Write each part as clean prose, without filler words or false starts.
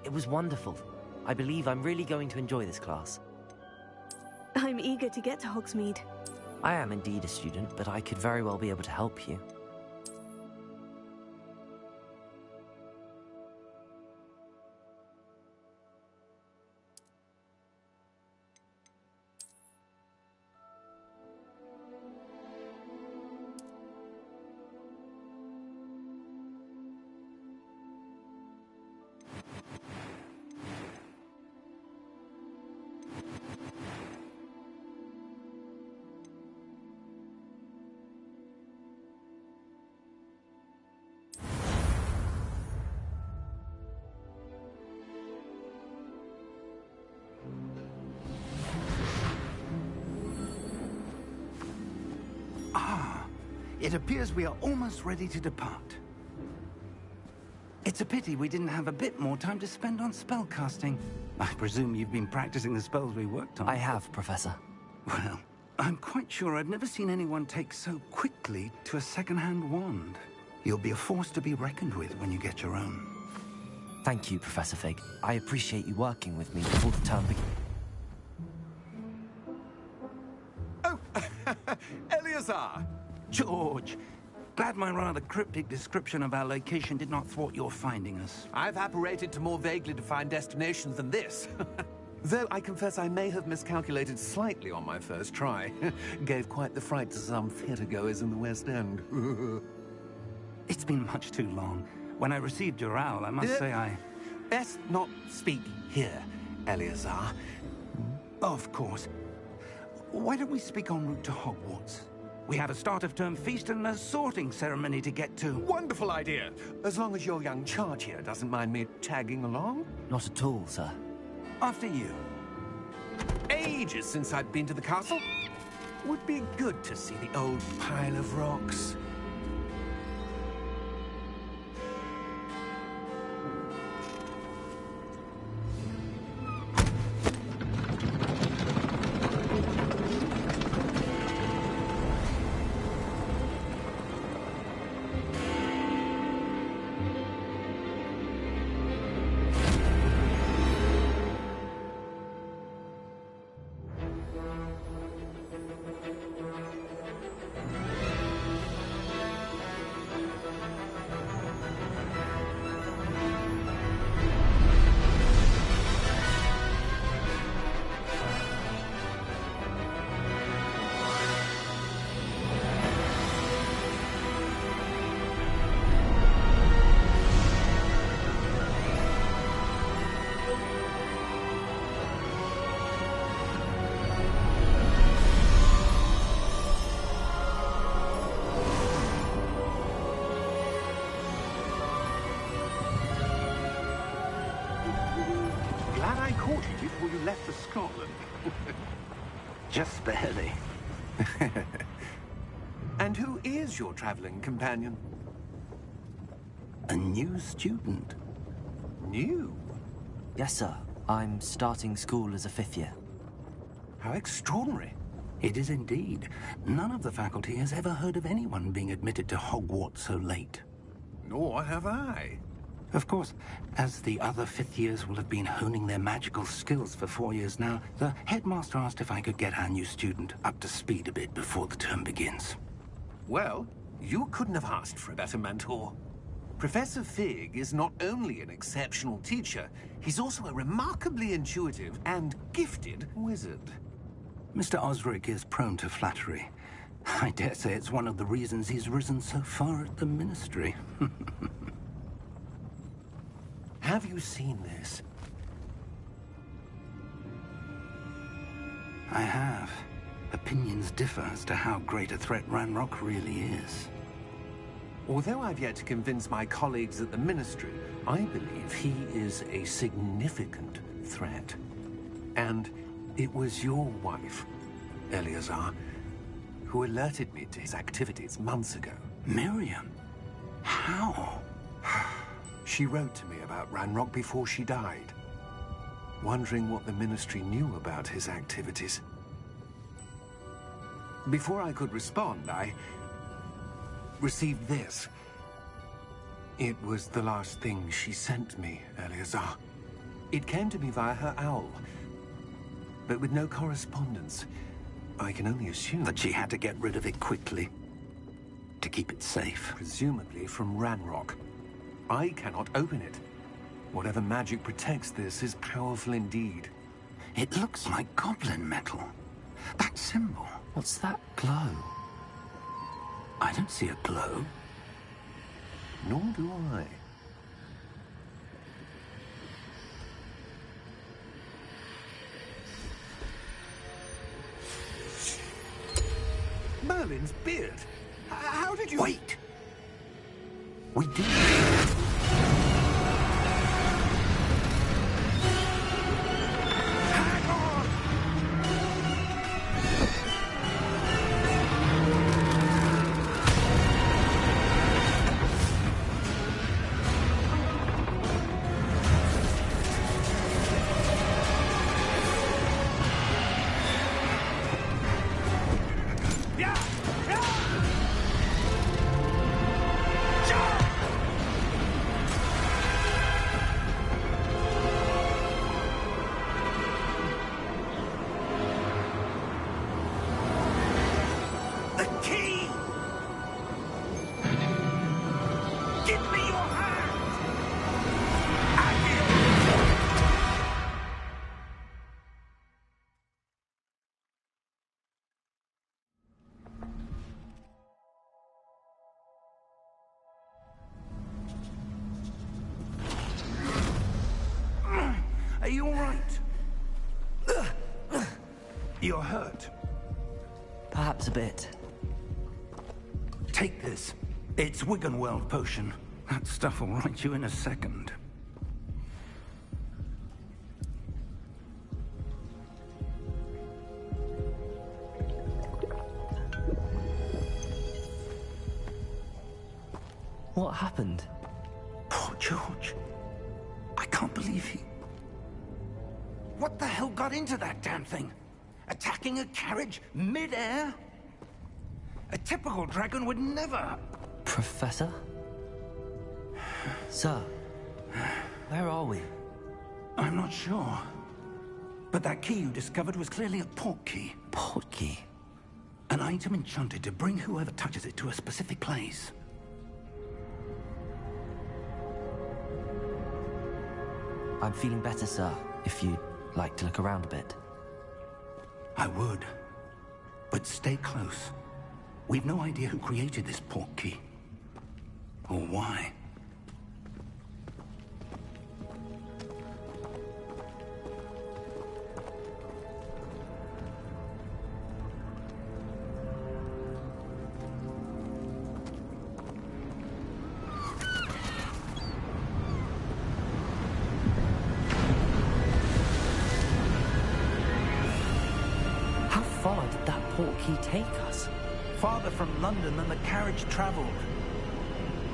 It was wonderful. I believe I'm really going to enjoy this class. I'm eager to get to Hogsmeade. I am indeed a student, but I could very well be able to help you. It appears we are almost ready to depart. It's a pity we didn't have a bit more time to spend on spellcasting. I presume you've been practicing the spells we worked on. I have, Professor. Well, I'm quite sure I've never seen anyone take so quickly to a second-hand wand. You'll be a force to be reckoned with when you get your own. Thank you, Professor Fig. I appreciate you working with me before the term begins. Oh, Eleazar! George! Glad my rather cryptic description of our location did not thwart your finding us. I've apparated to more vaguely defined destinations than this. Though I confess I may have miscalculated slightly on my first try. Gave quite the fright to some theatergoers in the West End. It's been much too long. When I received your owl, I must say I... Best not speak here, Eleazar. Of course. Why don't we speak en route to Hogwarts? We have a start-of-term feast and a sorting ceremony to get to. Wonderful idea! As long as your young charge here doesn't mind me tagging along. Not at all, sir. After you. Ages since I'd been to the castle. Would be good to see the old pile of rocks. Before you left for Scotland. Just barely. And who is your traveling companion? A new student. New? Yes, sir. I'm starting school as a 5th year. How extraordinary. It is indeed. None of the faculty has ever heard of anyone being admitted to Hogwarts so late. Nor have I. Of course, as the other 5th years will have been honing their magical skills for 4 years now, the headmaster asked if I could get our new student up to speed a bit before the term begins. Well, you couldn't have asked for a better mentor. Professor Fig is not only an exceptional teacher, he's also a remarkably intuitive and gifted wizard. Mr. Osric is prone to flattery. I dare say it's one of the reasons he's risen so far at the Ministry. Have you seen this? I have. Opinions differ as to how great a threat Ranrock really is. Although I've yet to convince my colleagues at the Ministry, I believe he is a significant threat. And it was your wife, Eleazar, who alerted me to his activities months ago. Miriam? How? She wrote to me about Ranrock before she died, wondering what the Ministry knew about his activities. Before I could respond, I received this. It was the last thing she sent me, Eleazar. It came to me via her owl, but with no correspondence. I can only assume That she had to get rid of it quickly to keep it safe. presumably from Ranrock. I cannot open it. Whatever magic protects this is powerful indeed. It looks like goblin metal. That symbol. What's that glow? I don't see a glow. Nor do I. Merlin's beard. How did you... Wait! We did. Hang on! Yeah! Yeah! The key! Give me your hand! Are you all right? You're hurt. Perhaps a bit. Take this. It's Wiggenweld potion. That stuff will right you in a second. What happened? Poor George. I can't believe he... What the hell got into that damn thing? Attacking a carriage mid-air? A typical dragon would never... Professor? Sir, where are we? I'm not sure. But that key you discovered was clearly a port key. Port key. An item enchanted to bring whoever touches it to a specific place. I'm feeling better, sir, if you'd like to look around a bit. I would. But stay close. We've no idea who created this port key. Or why. How far did that port key take us? Farther from London than the carriage travelled.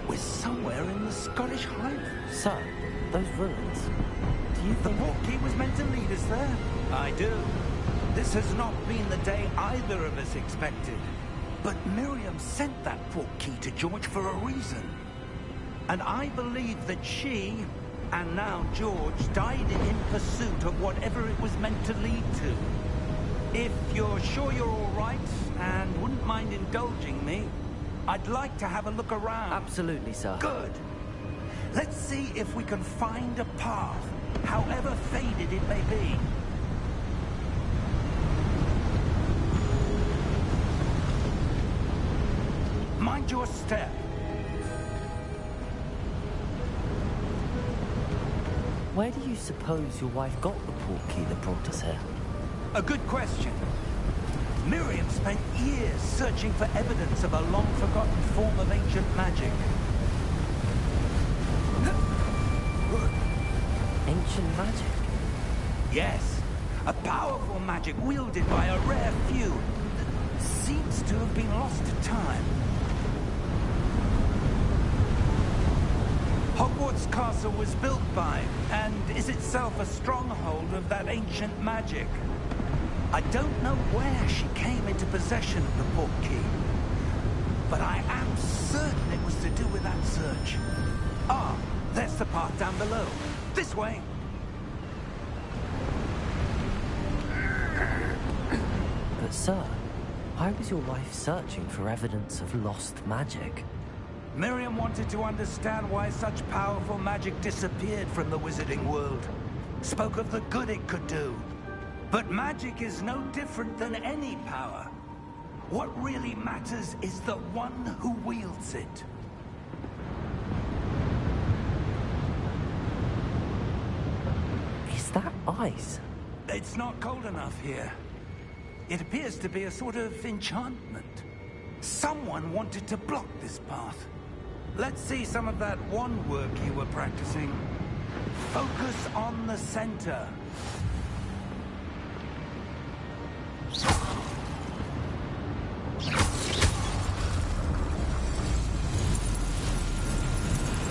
We're somewhere in the Scottish Highlands. Sir, those ruins. Do you The think... port key was meant to lead us there. I do. This has not been the day either of us expected. But Miriam sent that port key to George for a reason. And I believe that she, and now George, died in pursuit of whatever it was meant to lead to. If you're sure you're all right, and wouldn't mind indulging me, I'd like to have a look around. Absolutely, sir. Good. Let's see if we can find a path, however faded it may be. Mind your step. Where do you suppose your wife got the port key that brought us here? A good question. Miriam spent years searching for evidence of a long-forgotten form of ancient magic. Ancient magic? Yes, a powerful magic wielded by a rare few that seems to have been lost to time. Hogwarts Castle was built by, and is itself a stronghold of that ancient magic. I don't know where she came into possession of the port key, but I am certain it was to do with that search. Ah, there's the path down below. This way. But sir, why was your wife searching for evidence of lost magic? Miriam wanted to understand why such powerful magic disappeared from the wizarding world. Spoke of the good it could do. But magic is no different than any power. What really matters is the one who wields it. Is that ice? It's not cold enough here. It appears to be a sort of enchantment. Someone wanted to block this path. Let's see some of that wand work you were practicing. Focus on the center.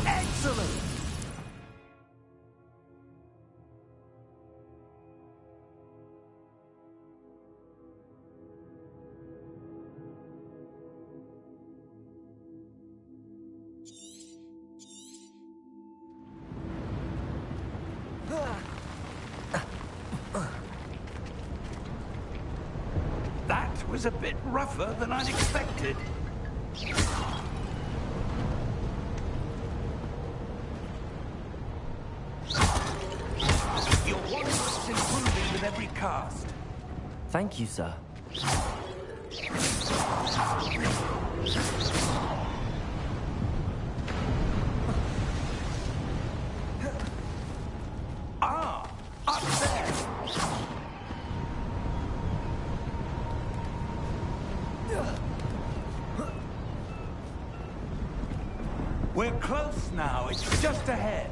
Excellent! That was a bit rougher than I'd expected. Your wand is improving with every cast. Thank you, sir. Ah, up there. We're close now. It's just ahead.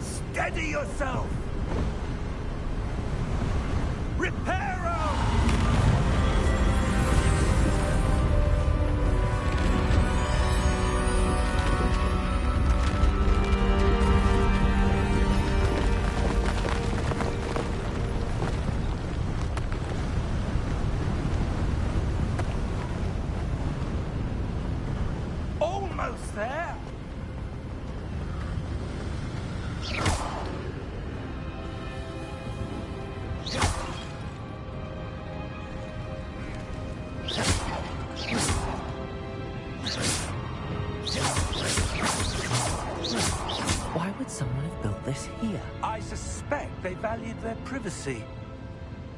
Steady yourself! Reparo! Almost there! Why would someone have built this here? I suspect they valued their privacy.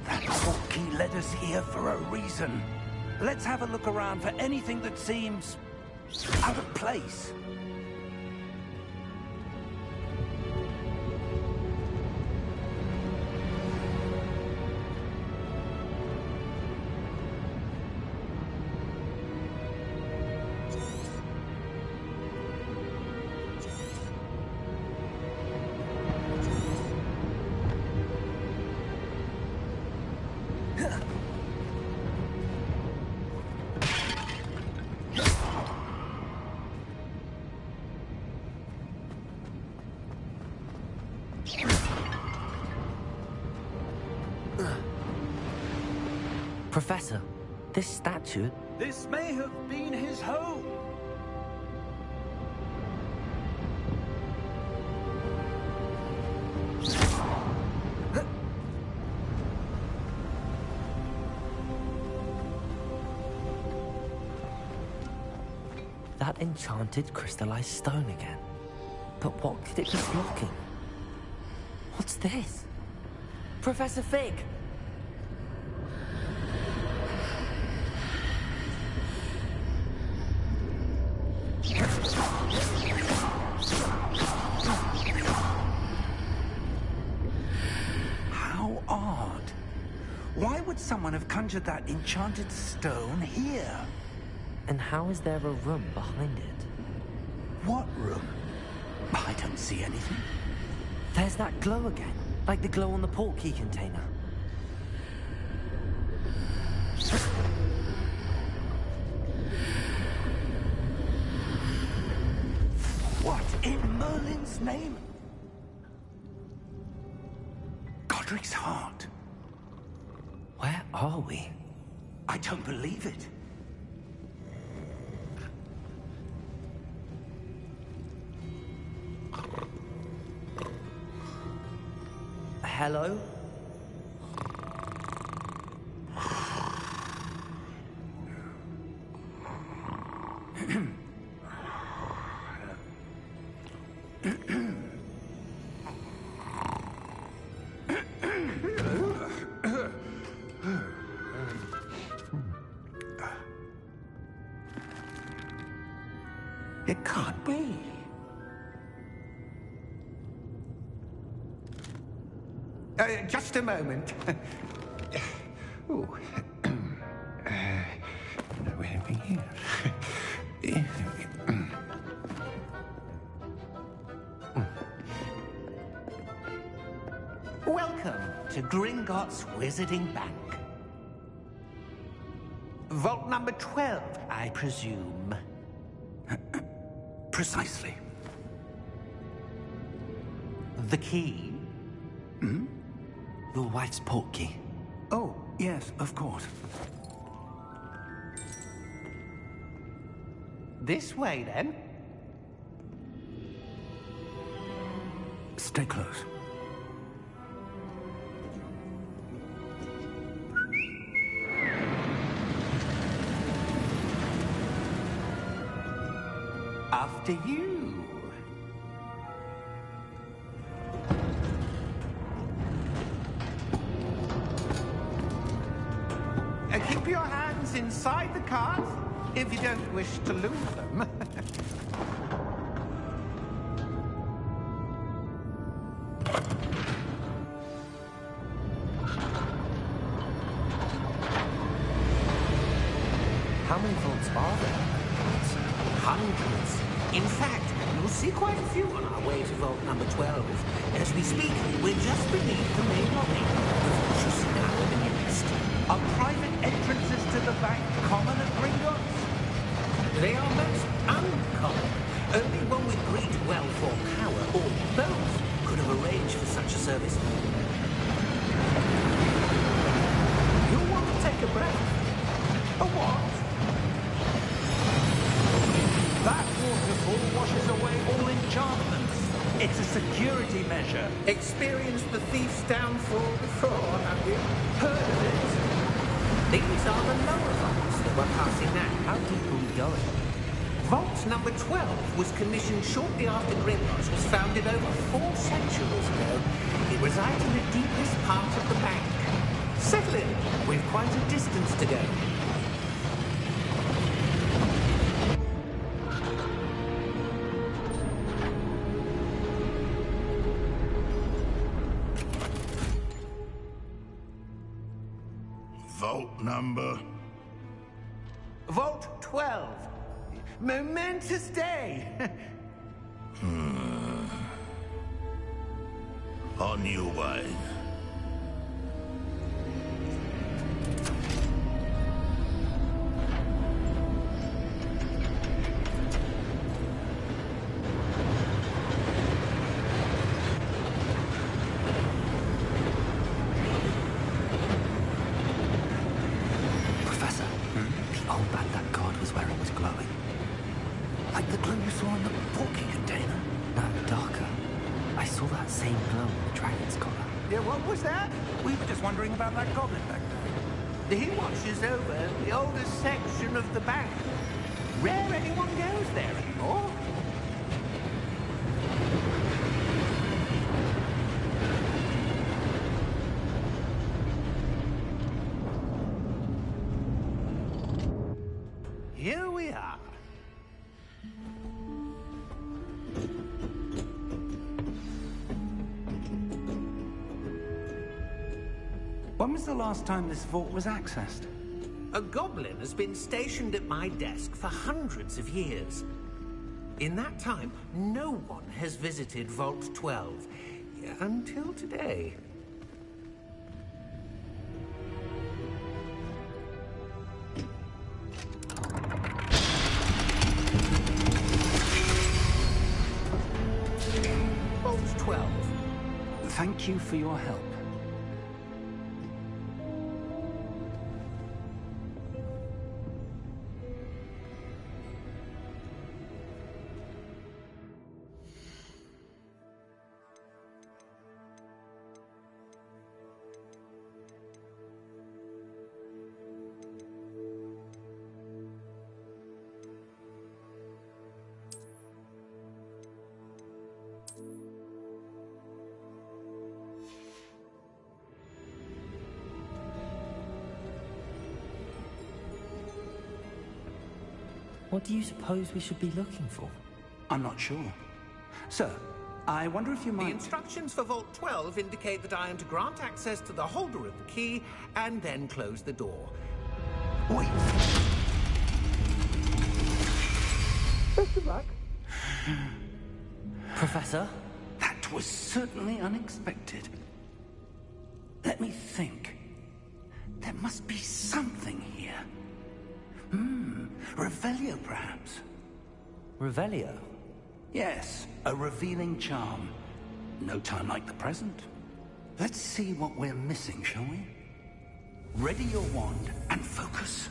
That portkey led us here for a reason. Let's have a look around for anything that seems out of place. Professor, this statue... This may have been his home. That enchanted crystallized stone again. But what could it be blocking? What's this? Professor Fig! How odd. Why would someone have conjured that enchanted stone here? And how is there a room behind it? What room? I don't see anything. There's that glow again, like the glow on the portkey container. What in Merlin's name? Godric's heart. Where are we? I don't believe it. hello? It can't be. Just a moment. Oh. Where are we here? Welcome to Gringotts Wizarding Bank. Vault number 12, I presume. Precisely. The key? Hmm? Your wife's portkey. Oh, yes, of course. This way, then. Stay close. After you. Keep your hands inside the cards if you don't wish to lose them. How many vaults are there? Hundreds. In fact, you'll see quite a few on our way to vault number 12. As we speak, we're just beneath the main lobby. The vaults you see now in the midst are private entrances to the bank common at Gringotts. They are most uncommon. Only one with great wealth or power, or both, could have arranged for such a service. You'll want to take a breath. A what? That waterfall washes away all enchantments. It's a security measure. Experienced the thief's downfall before, have you? Heard of it? These are the lower vaults that we're passing now. How deep are we going? Vault number 12 was commissioned shortly after Gringotts was founded over 4 centuries ago. It resides in the deepest part of the bank. Settle in. We've quite a distance to go. Vault number? Vault 12. Momentous day. On your way. Professor, the old band that guard was wearing was glowing. Like the glow you saw in the portkey container? No, darker. I saw that same glow in the dragon's collar. Yeah, what was that? We were just wondering about that goblin back there. He watches over the oldest section of the bank. Rare anyone goes there anymore. Here we are. When was the last time this vault was accessed? A goblin has been stationed at my desk for hundreds of years. In that time, no one has visited Vault 12 until today. Vault 12. Thank you for your help. What do you suppose we should be looking for? I'm not sure. Sir, I wonder if you The might... instructions for Vault 12 indicate that I am to grant access to the holder of the key and then close the door. Wait! Best of luck. Professor? That was certainly unexpected. Let me think. There must be something here. Revelio, perhaps? Revelio? Yes, a revealing charm. No time like the present. Let's see what we're missing, shall we? Ready your wand and focus.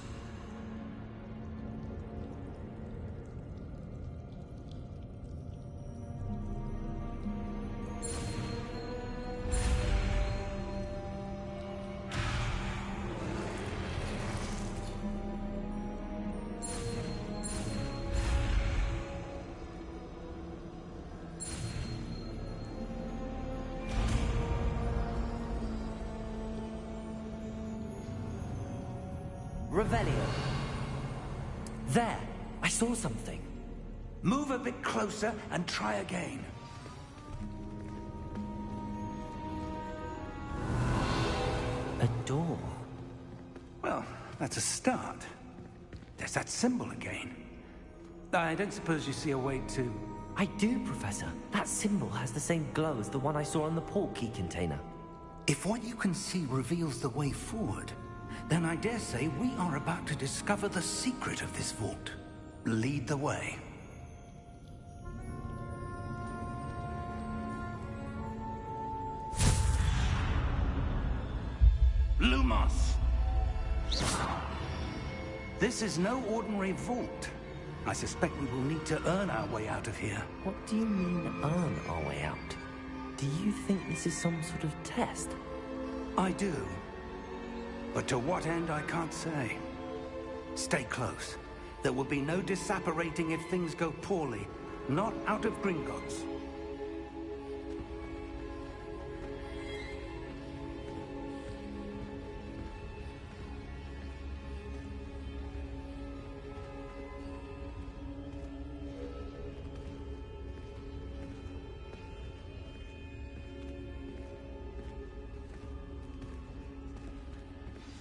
Revelio. There! I saw something. Move a bit closer and try again. A door. Well, that's a start. There's that symbol again. I don't suppose you see a way to... I do, Professor. That symbol has the same glow as the one I saw on the port key container. If what you can see reveals the way forward, then I dare say we are about to discover the secret of this vault. Lead the way. Lumos! This is no ordinary vault. I suspect we will need to earn our way out of here. What do you mean, earn our way out? Do you think this is some sort of test? I do. But to what end, I can't say. Stay close. There will be no disapparating if things go poorly. Not out of Gringotts.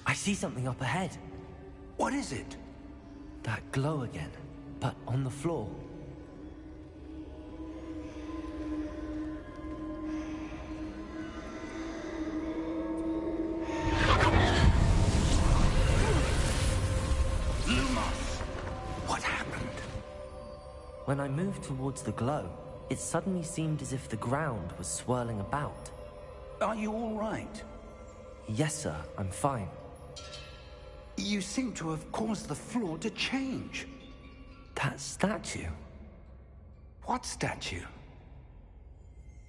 I see something up ahead. What is it? That glow again, but on the floor. Lumos! What happened? When I moved towards the glow, it suddenly seemed as if the ground was swirling about. Are you all right? Yes, sir, I'm fine. You seem to have caused the floor to change. That statue. What statue?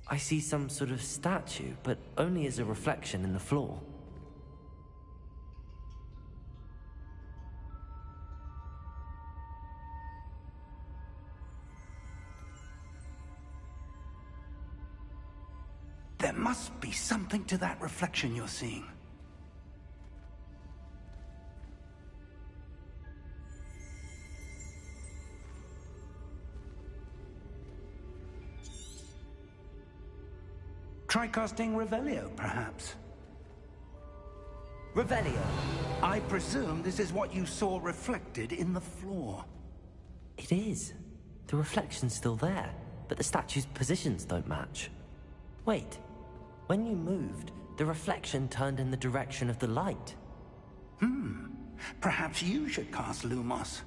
I see some sort of statue, but only as a reflection in the floor. There must be something to that reflection you're seeing. Try casting Revelio, perhaps. Revelio! I presume this is what you saw reflected in the floor. It is. The reflection's still there, but the statue's positions don't match. Wait, when you moved, the reflection turned in the direction of the light. Perhaps you should cast Lumos.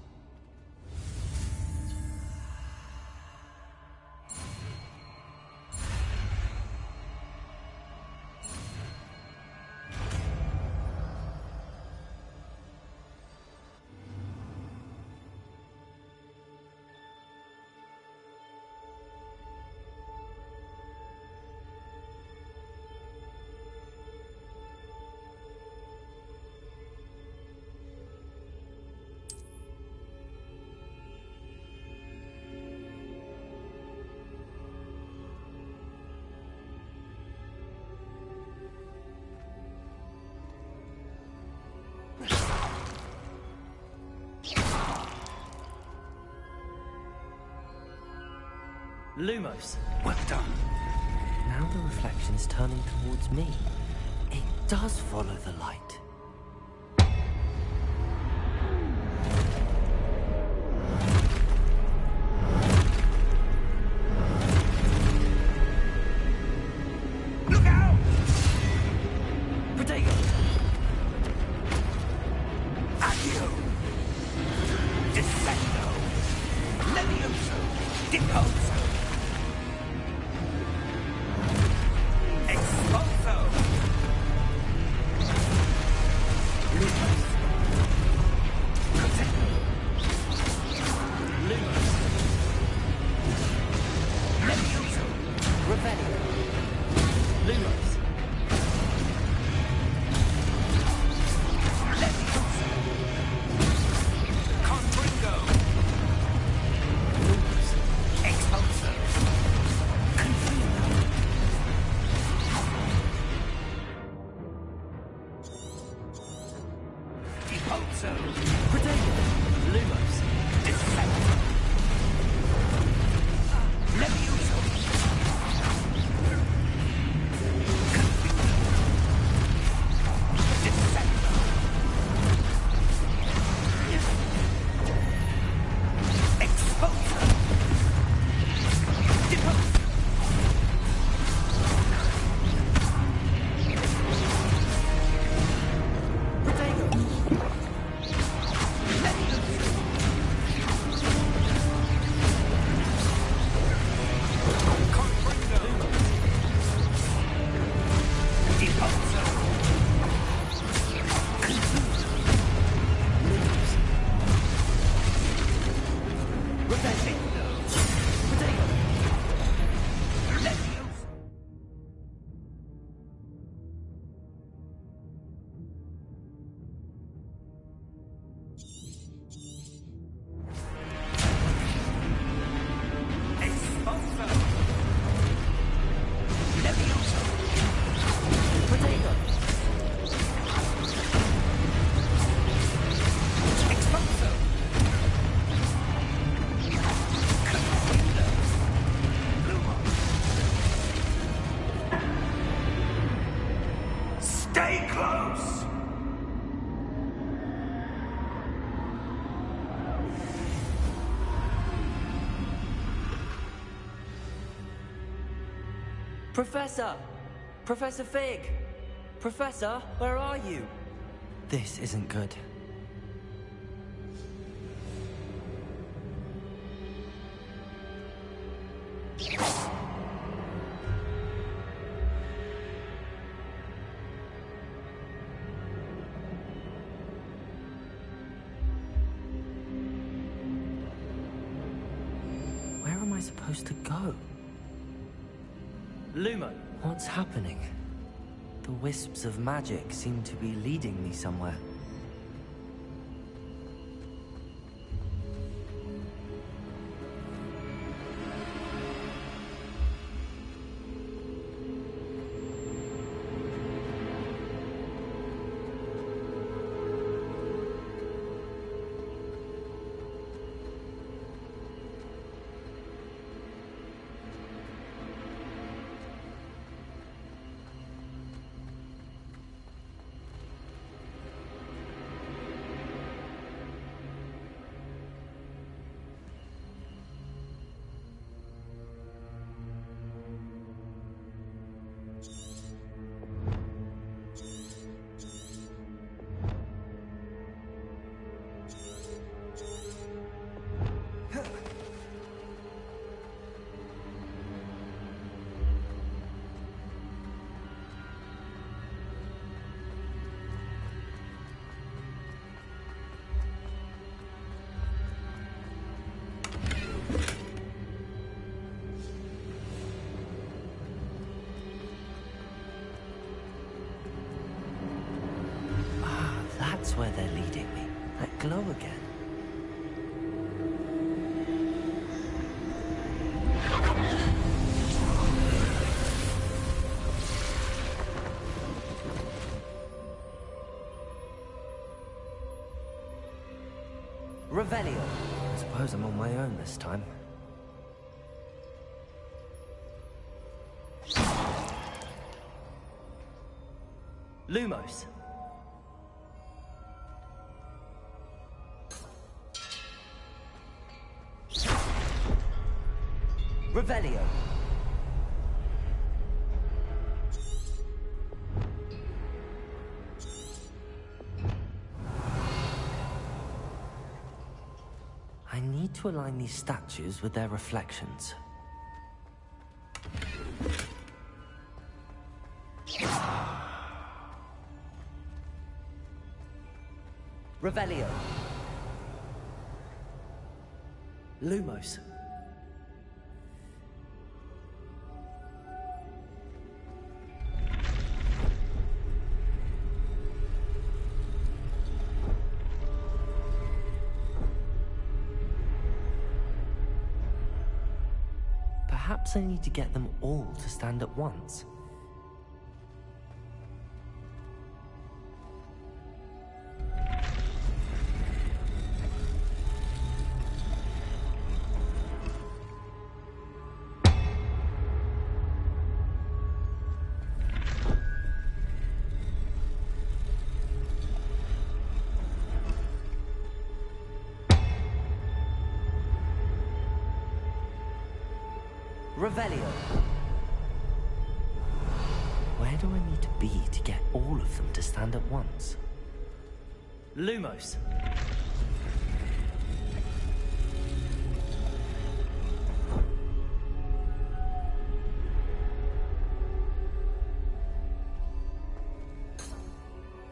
Lumos. Well done. Now the reflection is turning towards me. It does follow the light. Look out! Protego! Accio! Descendo! Levioso! Deposo! Expulso! Lumos! Protego! Lumos. Levioso! Revelio. Lumos. Levioso! Confringo! Lumos. Expulso! Confringo! Deposo! Protego. Lumos. Descendo! Levioso! Descendo! Expulso! Deposo! Protego. Levioso! Confringo! Deposo! Descendo! Protego. Levioso! Expulso! Levioso! Protego. Expulso! Confringo! Lumos! Stay close! Professor! Professor Fig! Professor, where are you? This isn't good. Where am I supposed to go? Lumo. What's happening? The wisps of magic seem to be leading me somewhere. That's where they're leading me. That glow again. Revelio. I suppose I'm on my own this time. Lumos. Revelio. I need to align these statues with their reflections. Revelio. Lumos. Perhaps I need to get them all to stand at once. Revelio. Where do I need to be to get all of them to stand at once? Lumos.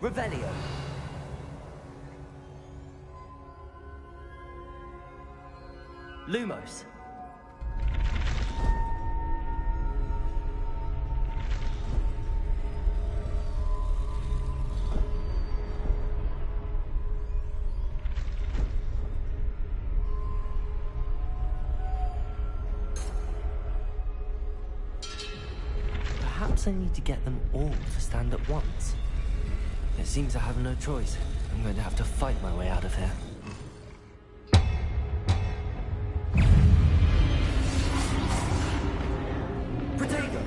Revelio. Lumos. Perhaps I need to get them all to stand at once. It seems I have no choice. I'm going to have to fight my way out of here. Protego!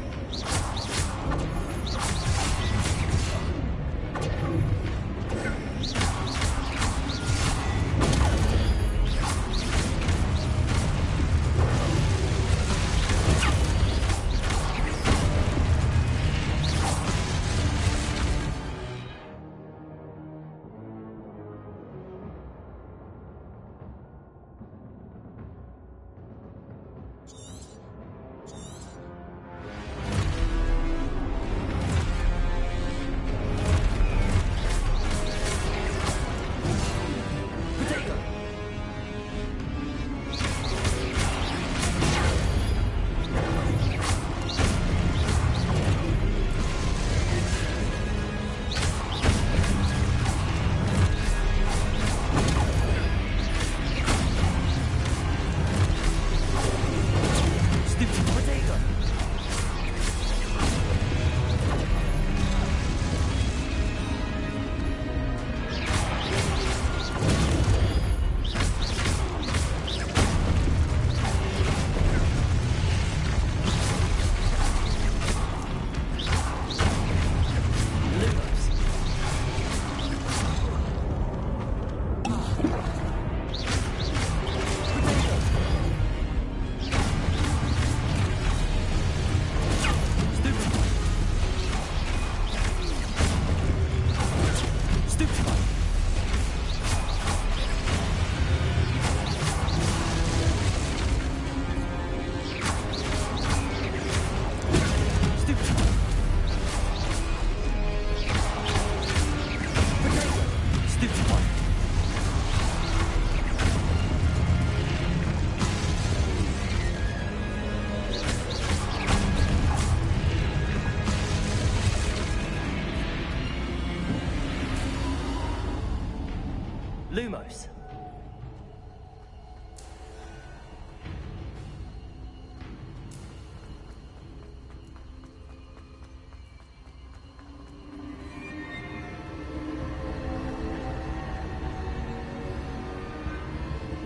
Lumos.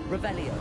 Revelio.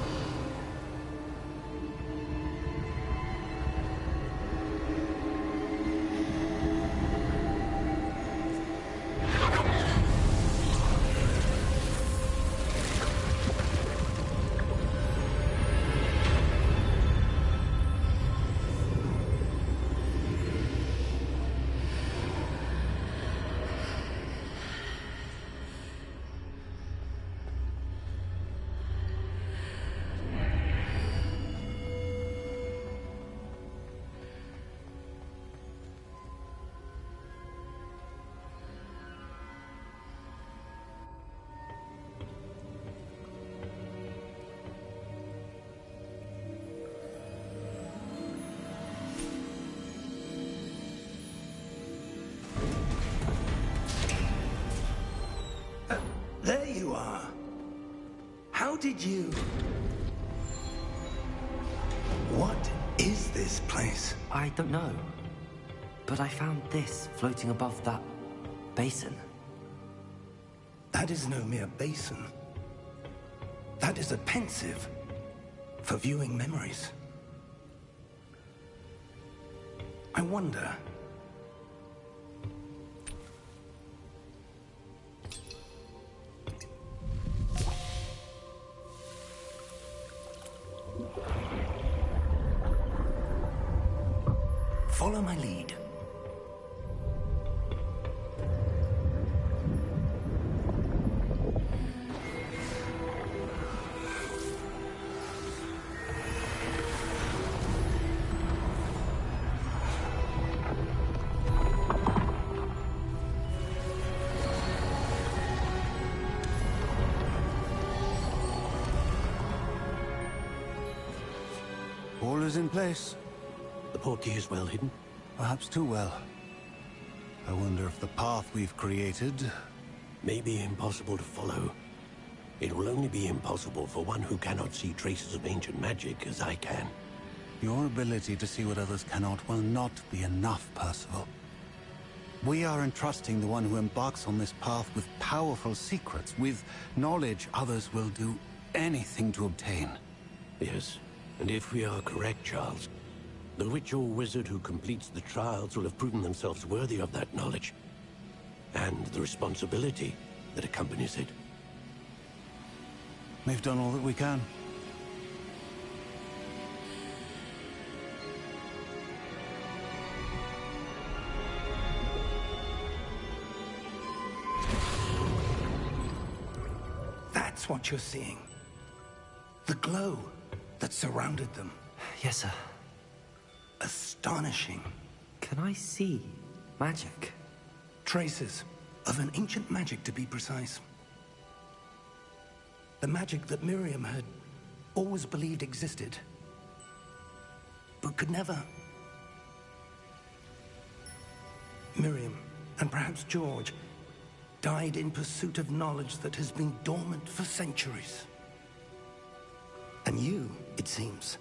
are. How did you... What is this place? I don't know. But I found this floating above that basin. That is no mere basin. That is a pensive for viewing memories. I wonder... Follow my lead. All is in place. The portkey is well hidden? Perhaps too well. I wonder if the path we've created... May be impossible to follow. It will only be impossible for one who cannot see traces of ancient magic as I can. Your ability to see what others cannot will not be enough, Percival. We are entrusting the one who embarks on this path with powerful secrets, with knowledge others will do anything to obtain. Yes, and if we are correct, Charles, the witch or wizard who completes the trials will have proven themselves worthy of that knowledge, and the responsibility that accompanies it. We've done all that we can. That's what you're seeing. The glow that surrounded them. Yes, sir. Astonishing. Can I see magic? Traces of an ancient magic, to be precise. The magic that Miriam had always believed existed, but could never. Miriam, and perhaps George, died in pursuit of knowledge that has been dormant for centuries. And you, it seems,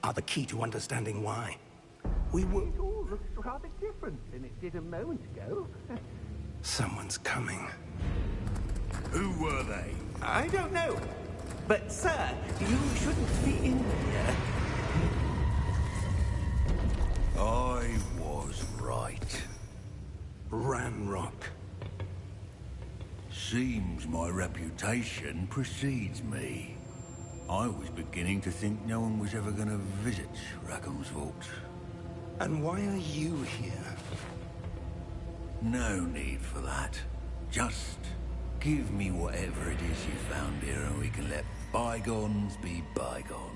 are the key to understanding why. We were... It all looks rather different than it did a moment ago. Someone's coming. Who were they? I don't know. But, sir, you shouldn't be in here. I was right. Ranrock. Seems my reputation precedes me. I was beginning to think no one was ever going to visit Rackham's vault. And why are you here? No need for that. Just give me whatever it is you found here and we can let bygones be bygones.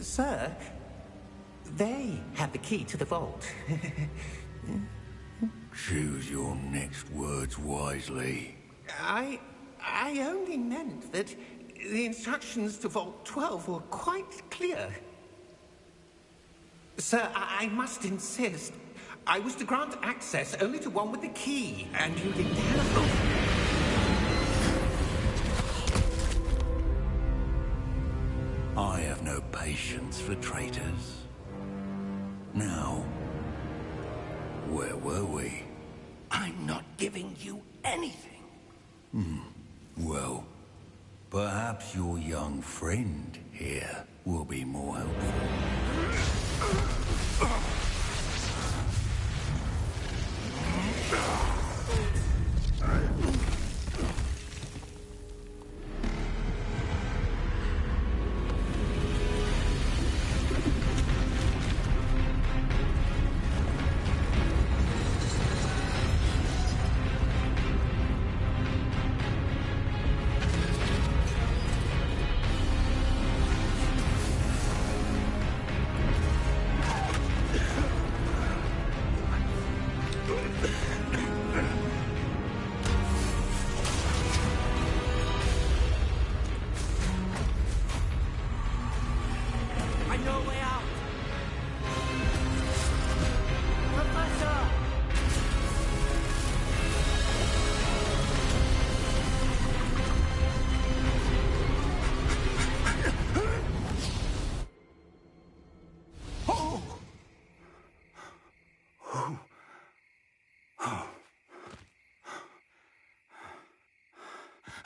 Sir, they have the key to the vault. Choose your next words wisely. I only meant that the instructions to Vault 12 were quite clear. Sir, I must insist. I was to grant access only to one with the key, and you didn't have... I have no patience for traitors. Now, where were we? I'm not giving you anything. Well, perhaps your young friend here will be more helpful.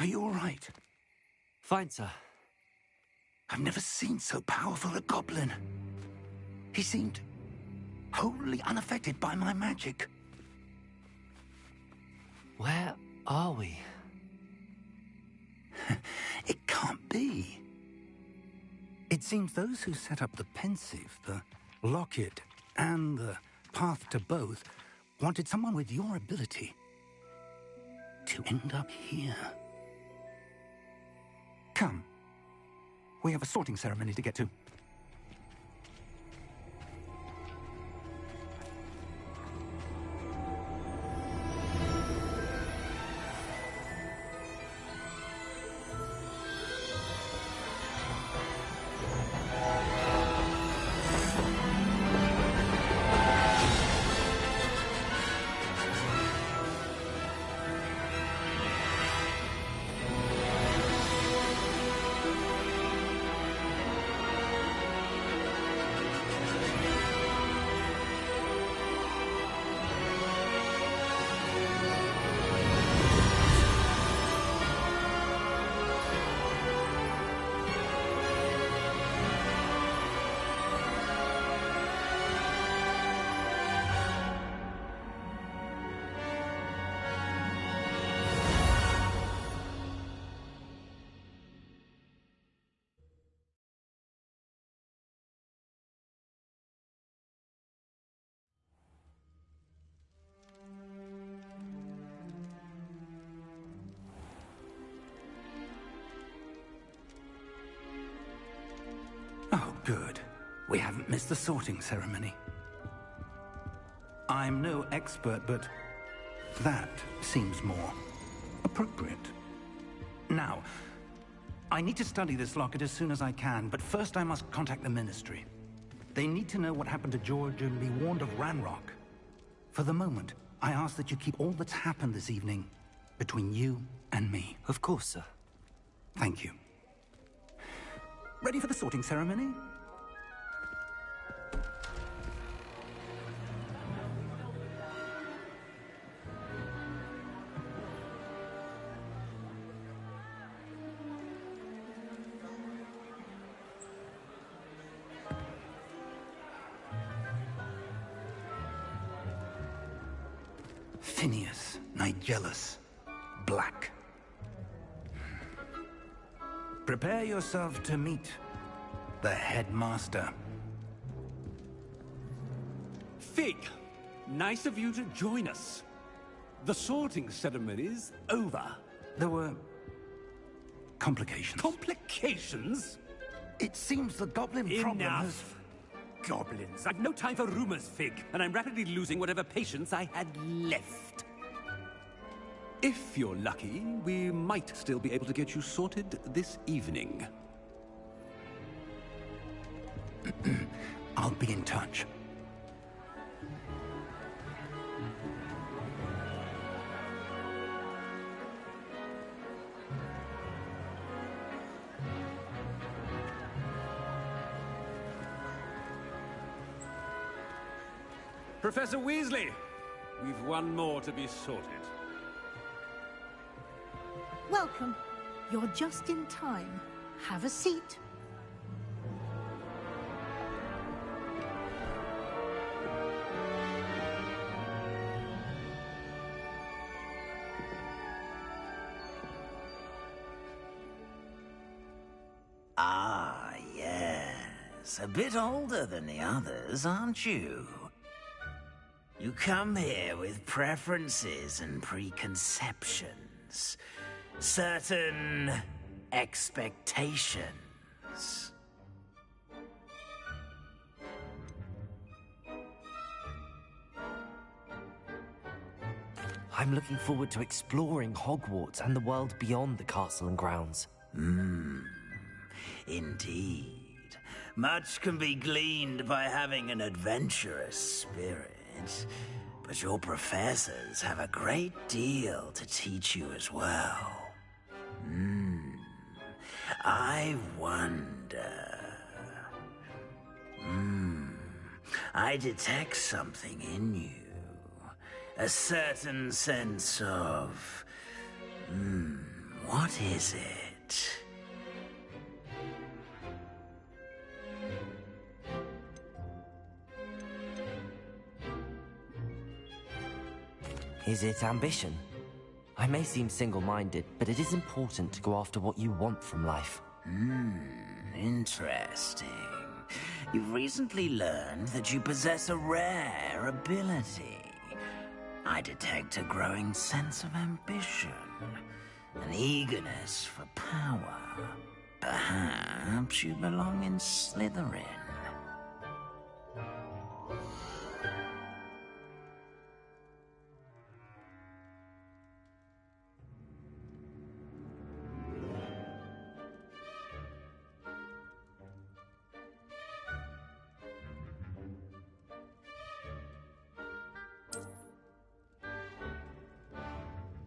Are you all right? Fine, sir. I've never seen so powerful a goblin. He seemed wholly unaffected by my magic. Where are we? It can't be. It seems those who set up the pensive, the locket, and the path to both wanted someone with your ability to end up here. Come. We have a sorting ceremony to get to. Oh, good. We haven't missed the sorting ceremony. I'm no expert, but that seems more appropriate. Now, I need to study this locket as soon as I can, but first I must contact the Ministry. They need to know what happened to George and be warned of Ranrock. For the moment, I ask that you keep all that's happened this evening between you and me. Of course, sir. Thank you. Ready for the sorting ceremony? Phineas Nigellus Black. Prepare yourself to meet the headmaster. Fig, nice of you to join us. The sorting ceremony's over. There were complications. Complications? It seems the goblin problem has... Enough! Goblins. I've no time for rumors, Fig, and I'm rapidly losing whatever patience I had left. If you're lucky, we might still be able to get you sorted this evening. I'll be in touch. Professor Weasley, we've one more to be sorted. Welcome. You're just in time. Have a seat. Ah, yes. A bit older than the others, aren't you? You come here with preferences and preconceptions. Certain expectations. I'm looking forward to exploring Hogwarts and the world beyond the castle and grounds. Indeed. Much can be gleaned by having an adventurous spirit. But your professors have a great deal to teach you as well. I wonder... I detect something in you. A certain sense of... What is it? Is it ambition? I may seem single-minded, but it is important to go after what you want from life. Interesting. You've recently learned that you possess a rare ability. I detect a growing sense of ambition, an eagerness for power. Perhaps you belong in Slytherin.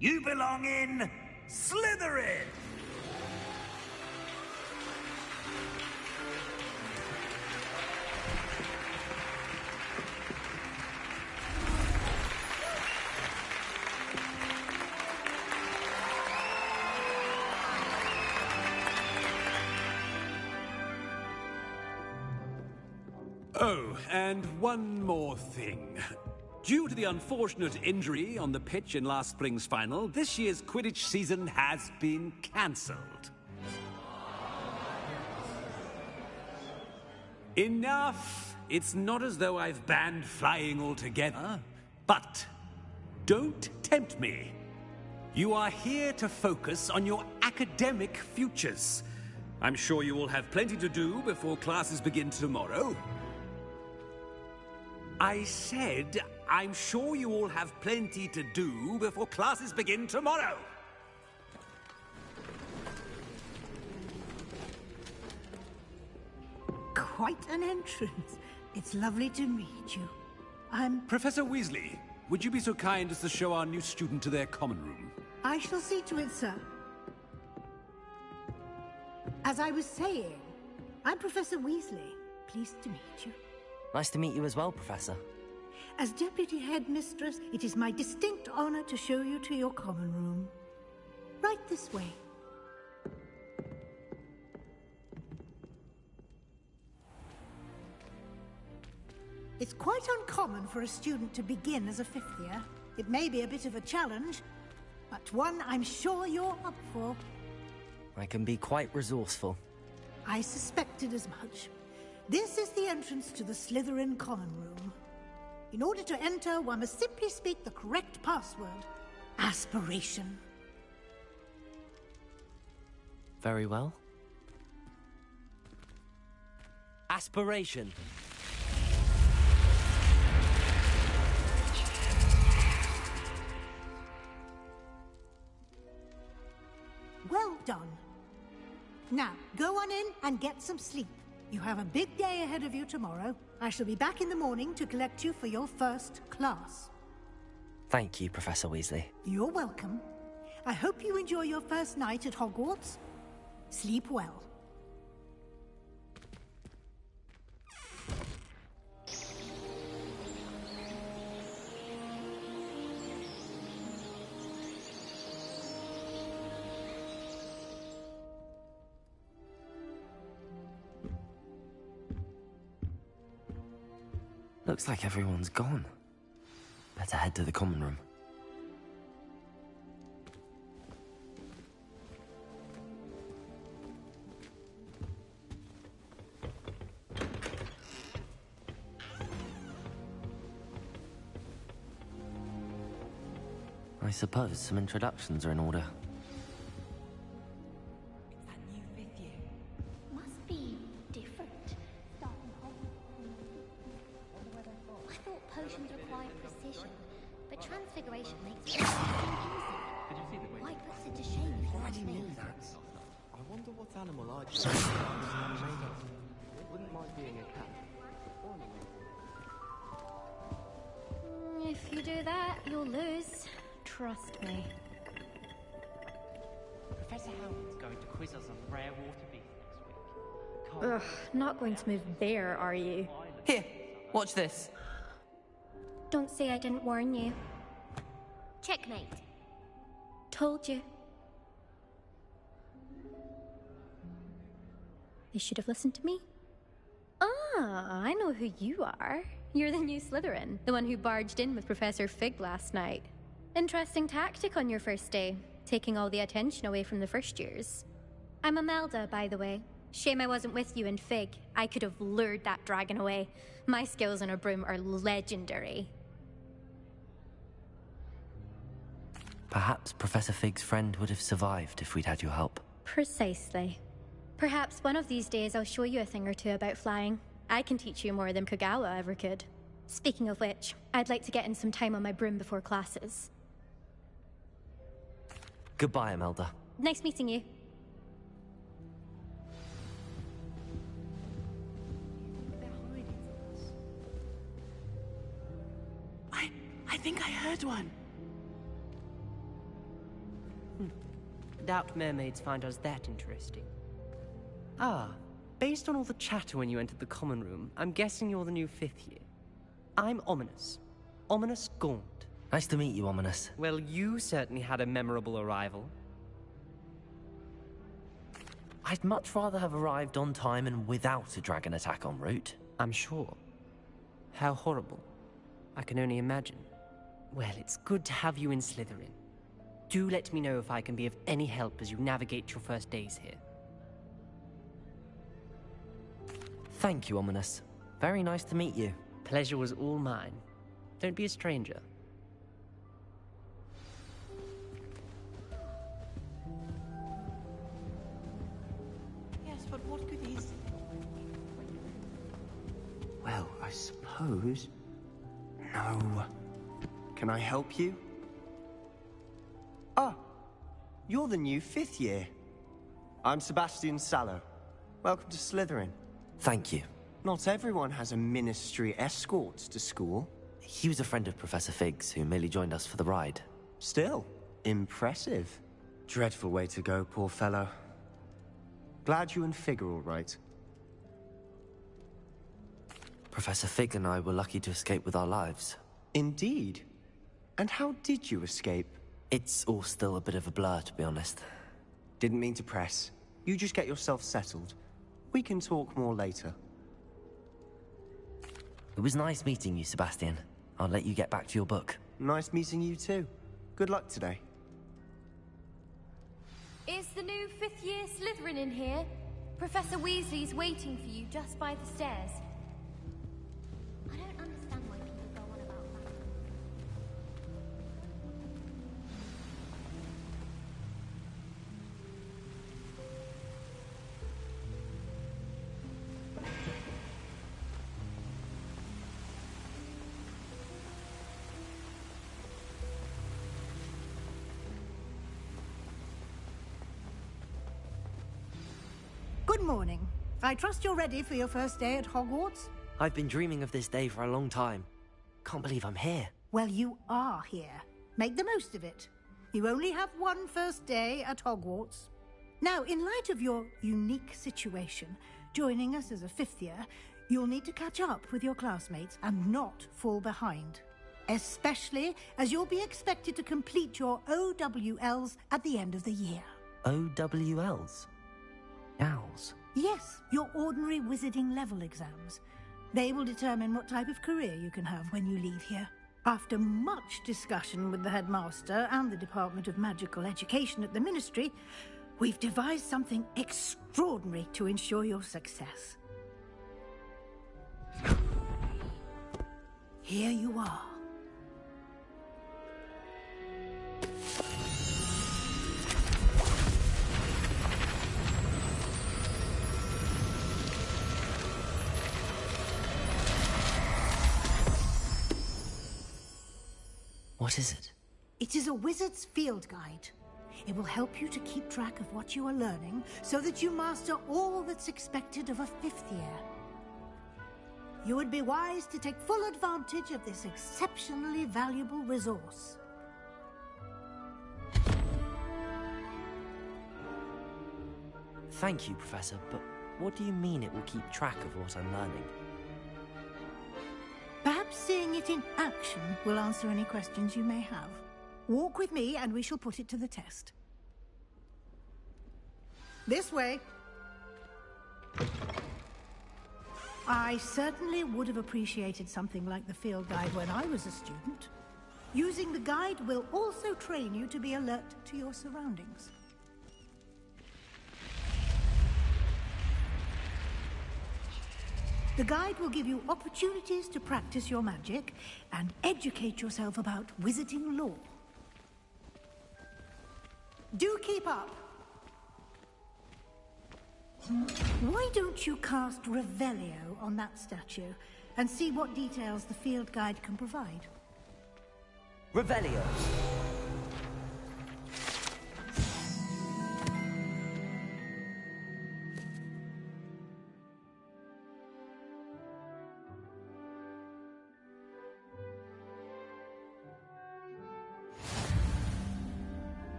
You belong in Slytherin! Oh, and one more thing. Due to the unfortunate injury on the pitch in last spring's final, this year's Quidditch season has been cancelled. Enough! It's not as though I've banned flying altogether. But don't tempt me. You are here to focus on your academic futures. I'm sure you will have plenty to do before classes begin tomorrow. I said, I'm sure you all have plenty to do before classes begin tomorrow. Quite an entrance. It's lovely to meet you. I'm... Professor Weasley, would you be so kind as to show our new student to their common room? I shall see to it, sir. As I was saying, I'm Professor Weasley. Pleased to meet you. Nice to meet you as well, Professor. As Deputy Headmistress, it is my distinct honor to show you to your common room. Right this way. It's quite uncommon for a student to begin as a fifth year. It may be a bit of a challenge, but one I'm sure you're up for. I can be quite resourceful. I suspected as much. This is the entrance to the Slytherin common room. In order to enter, one must simply speak the correct password. Aspiration. Very well. Aspiration. Well done. Now, go on in and get some sleep. You have a big day ahead of you tomorrow. I shall be back in the morning to collect you for your first class. Thank you, Professor Weasley. You're welcome. I hope you enjoy your first night at Hogwarts. Sleep well. Looks like everyone's gone. Better head to the common room. I suppose some introductions are in order. Must be different. I thought potions required precision, but transfiguration makes it easy. Why puts it to shame if you already knew that? I wonder what animal I'd be made of. Wouldn't mind being a cat. Or an If you do that, you'll lose. Trust me. Professor Howard's going to quiz us on rare water beasts next week. Ugh, not going to move there, are you? Here, watch this. Don't say I didn't warn you. Checkmate. Told you. They should have listened to me. Ah, I know who you are. You're the new Slytherin, the one who barged in with Professor Fig last night. Interesting tactic on your first day, taking all the attention away from the first years. I'm Imelda, by the way. Shame I wasn't with you in Fig. I could have lured that dragon away. My skills on a broom are legendary. Perhaps Professor Fig's friend would have survived if we'd had your help. Precisely. Perhaps one of these days I'll show you a thing or two about flying. I can teach you more than Kogawa ever could. Speaking of which, I'd like to get in some time on my broom before classes. Goodbye, Imelda. Nice meeting you. I think I heard one. Doubt mermaids find us that interesting. Ah, based on all the chatter when you entered the common room, I'm guessing you're the new 5th year. I'm Ominous. Ominous Gaunt. Nice to meet you, Ominous. Well, you certainly had a memorable arrival. I'd much rather have arrived on time and without a dragon attack en route. I'm sure. How horrible. I can only imagine. Well, it's good to have you in Slytherin. Do let me know if I can be of any help as you navigate your first days here. Thank you, Ominous. Very nice to meet you. Pleasure was all mine. Don't be a stranger. Yes, but what good is... Well, I suppose... No. Can I help you? Ah, you're the new 5th year. I'm Sebastian Sallow. Welcome to Slytherin. Thank you. Not everyone has a ministry escort to school. He was a friend of Professor Fig's who merely joined us for the ride. Still, impressive. Dreadful way to go, poor fellow. Glad you and Fig are all right. Professor Fig and I were lucky to escape with our lives. Indeed. And how did you escape? It's all still a bit of a blur, to be honest. Didn't mean to press. You just get yourself settled. We can talk more later. It was nice meeting you, Sebastian. I'll let you get back to your book. Nice meeting you too. Good luck today. Is the new 5th year Slytherin in here? Professor Weasley's waiting for you just by the stairs. I don't understand why people go on about that. Good morning. I trust you're ready for your first day at Hogwarts? I've been dreaming of this day for a long time. Can't believe I'm here. Well, you are here. Make the most of it. You only have one first day at Hogwarts. Now, in light of your unique situation, joining us as a 5th year, you'll need to catch up with your classmates and not fall behind. Especially as you'll be expected to complete your OWLs at the end of the year. OWLs? Owls? Yes, your ordinary wizarding level exams. They will determine what type of career you can have when you leave here. After much discussion with the headmaster and the Department of Magical Education at the Ministry, we've devised something extraordinary to ensure your success. Here you are. What is it? It is a wizard's field guide. It will help you to keep track of what you are learning so that you master all that's expected of a 5th year. You would be wise to take full advantage of this exceptionally valuable resource. Thank you, Professor, but what do you mean it will keep track of what I'm learning? Perhaps seeing it in action will answer any questions you may have. Walk with me and we shall put it to the test. This way. I certainly would have appreciated something like the field guide when I was a student. Using the guide will also train you to be alert to your surroundings. The guide will give you opportunities to practice your magic and educate yourself about wizarding lore. Do keep up! Why don't you cast Revelio on that statue and see what details the field guide can provide? Revelio!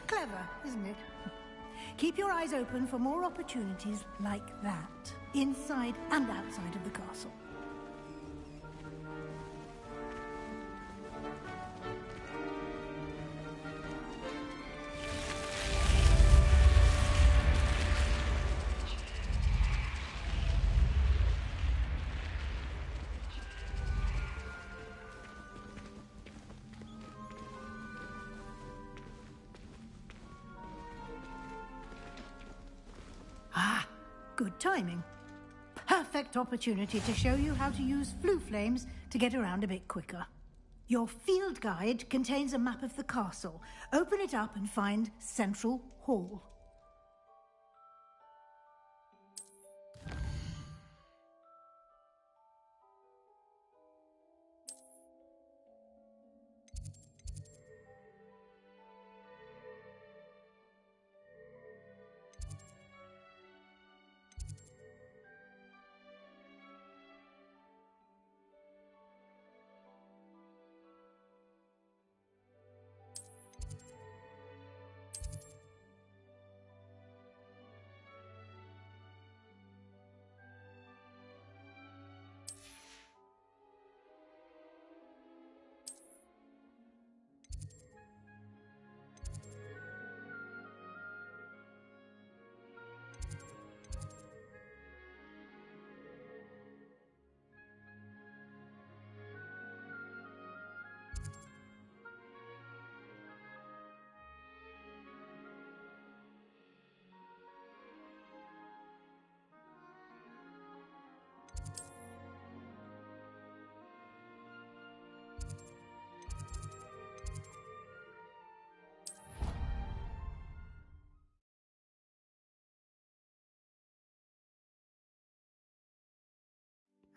Clever, isn't it? Keep your eyes open for more opportunities like that, inside and outside of the castle. Good timing. Perfect opportunity to show you how to use flue flames to get around a bit quicker. Your field guide contains a map of the castle. Open it up and find Central Hall.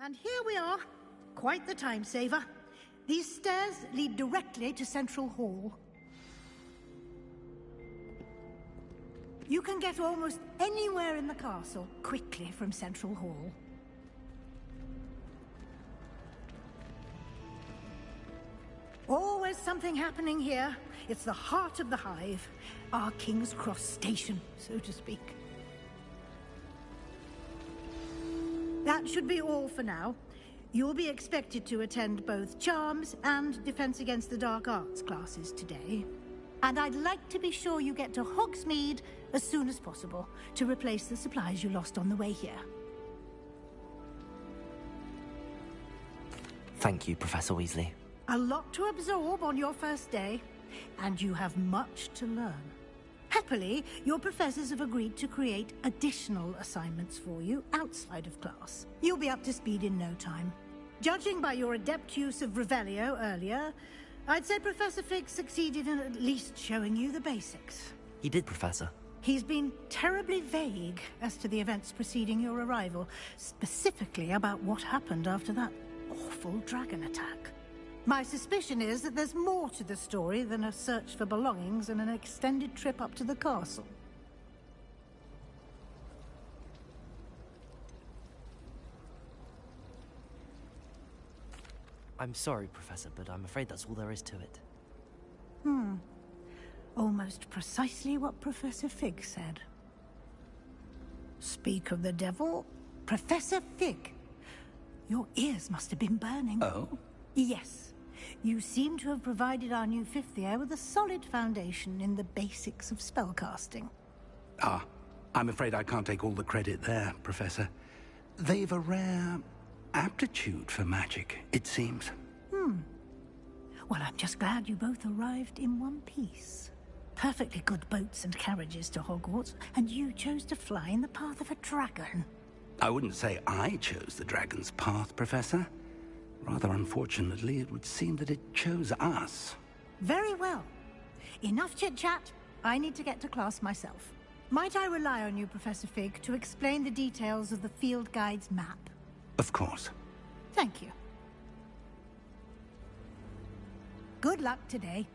And here we are. Quite the time saver. These stairs lead directly to Central Hall. You can get almost anywhere in the castle quickly from Central Hall. Always something happening here. It's the heart of the hive. Our King's Cross station, so to speak. That should be all for now. You'll be expected to attend both Charms and Defense Against the Dark Arts classes today. And I'd like to be sure you get to Hogsmeade as soon as possible to replace the supplies you lost on the way here. Thank you, Professor Weasley. A lot to absorb on your first day, and you have much to learn. Happily, your professors have agreed to create additional assignments for you outside of class. You'll be up to speed in no time. Judging by your adept use of Revelio earlier, I'd say Professor Fig succeeded in at least showing you the basics. He did, Professor. He's been terribly vague as to the events preceding your arrival, specifically about what happened after that awful dragon attack. My suspicion is that there's more to the story than a search for belongings and an extended trip up to the castle. I'm sorry, Professor, but I'm afraid that's all there is to it. Almost precisely what Professor Fig said. Speak of the devil, Professor Fig. Your ears must have been burning. Oh? Yes. You seem to have provided our new fifth year with a solid foundation in the basics of spellcasting. Ah, I'm afraid I can't take all the credit there, Professor. They've a rare aptitude for magic, it seems. Well, I'm just glad you both arrived in one piece. Perfectly good boats and carriages to Hogwarts, and you chose to fly in the path of a dragon. I wouldn't say I chose the dragon's path, Professor. Rather unfortunately, it would seem that it chose us. Very well. Enough chit-chat. I need to get to class myself. Might I rely on you, Professor Fig, to explain the details of the field guide's map? Of course. Thank you. Good luck today.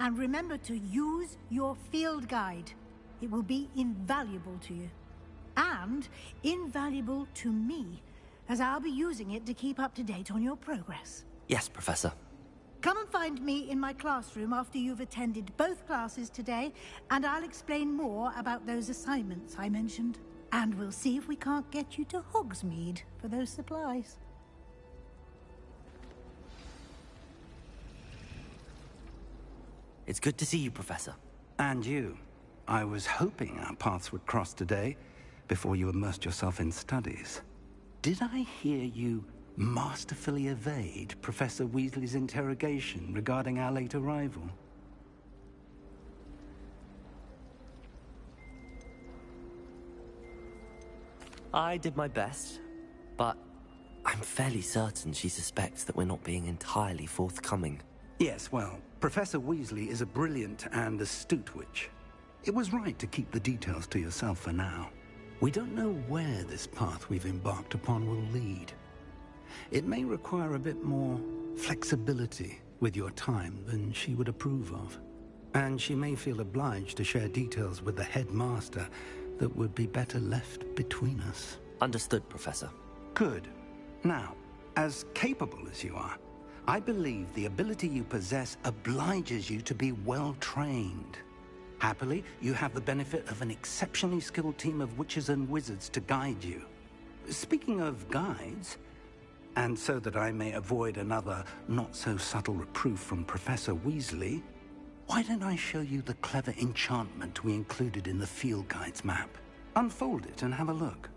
And remember to use your field guide. It will be invaluable to you. And invaluable to me, as I'll be using it to keep up to date on your progress. Yes, Professor. Come and find me in my classroom after you've attended both classes today, and I'll explain more about those assignments I mentioned. And we'll see if we can't get you to Hogsmeade for those supplies. It's good to see you, Professor. And you. I was hoping our paths would cross today, before you immersed yourself in studies. Did I hear you masterfully evade Professor Weasley's interrogation regarding our late arrival? I did my best, but I'm fairly certain she suspects that we're not being entirely forthcoming. Yes, well, Professor Weasley is a brilliant and astute witch. It was right to keep the details to yourself for now. We don't know where this path we've embarked upon will lead. It may require a bit more flexibility with your time than she would approve of. And she may feel obliged to share details with the headmaster that would be better left between us. Understood, Professor. Good. Now, as capable as you are, I believe the ability you possess obliges you to be well-trained. Happily, you have the benefit of an exceptionally skilled team of witches and wizards to guide you. Speaking of guides, and so that I may avoid another not-so-subtle reproof from Professor Weasley, why don't I show you the clever enchantment we included in the field guide's map? Unfold it and have a look.